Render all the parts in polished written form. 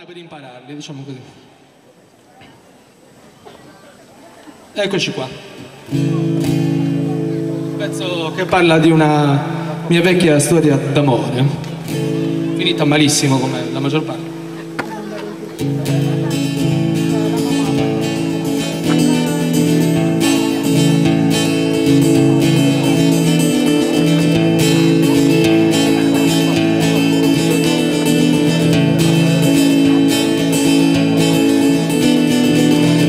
buona per impararli, diciamo così. Eccoci qua. Un pezzo che parla di una mia vecchia storia d'amore, finita malissimo come la maggior parte.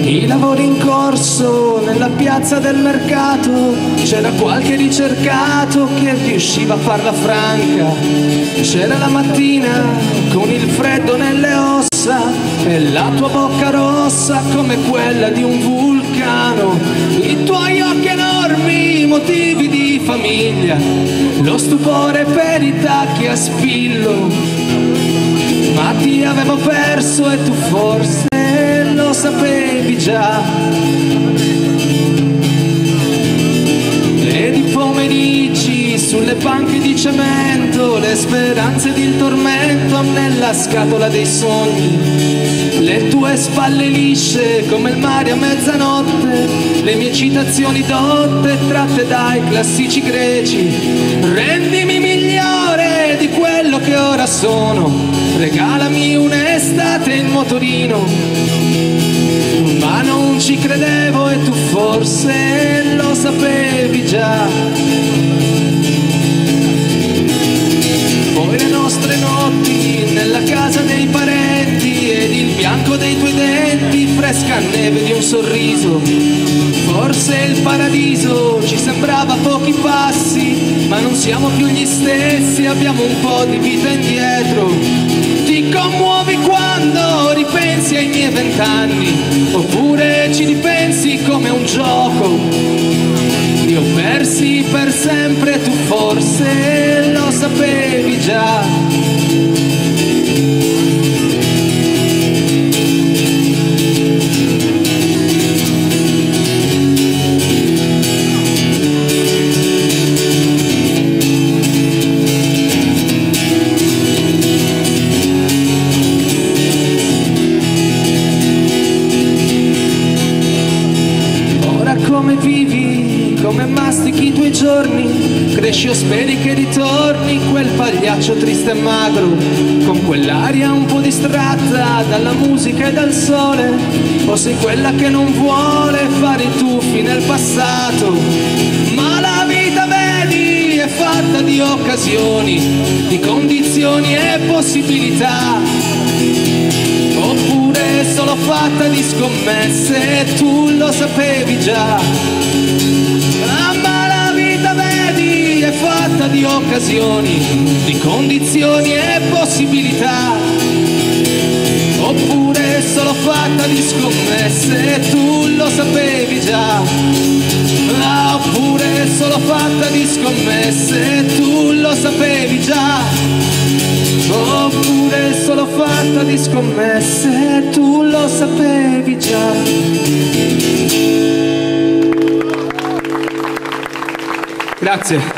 I lavori in corso nella piazza del mercato, c'era qualche ricercato che riusciva a farla franca. C'era la mattina con il freddo nelle ossa e la tua bocca rossa come quella di un vulcano, i tuoi occhi enormi, motivi di famiglia, lo stupore per i tacchi a spillo. Ma ti avevo perso e tu forse lo sapevi già. Ed i pomeriggi sulle panche di cemento, le speranze ed il tormento nella scatola dei sogni, le tue spalle lisce come il mare a mezzanotte, le mie citazioni dotte tratte dai classici greci. Rendimi migliore di quello che ora sono, regalami un'estate in motorino. Ma non ci credevo e tu forse lo sapevi già. Poi le nostre notti nella casa dei parenti ed il bianco dei tuoi denti, fresca neve di un sorriso. Forse il paradiso ci sembrava a pochi passi, ma non siamo più gli stessi, abbiamo un po' di vita indietro. Ti commuovi quando ripensi ai miei 20 anni, oppure ci ripensi come un gioco. Li ho persi per sempre, tu forse lo sapevi già. Come vivi, come mastichi i tuoi giorni, cresci o speri che ritorni quel pagliaccio triste e magro, con quell'aria un po' distratta dalla musica e dal sole, o sei quella che non vuole fare i tuffi nel passato. Ma la vita, vedi, è fatta di occasioni, di condizioni e possibilità, oppure è solo fatta di scommesse e tu lo sapevi già. Ma la vita, vedi, è fatta di occasioni, di condizioni e possibilità, oppure è solo fatta di scommesse e tu lo sapevi già. Oppure è solo fatta di scommesse e tu lo sapevi già. Oppure è solo fatta di scommesse e tu lo sapevi già. Grazie.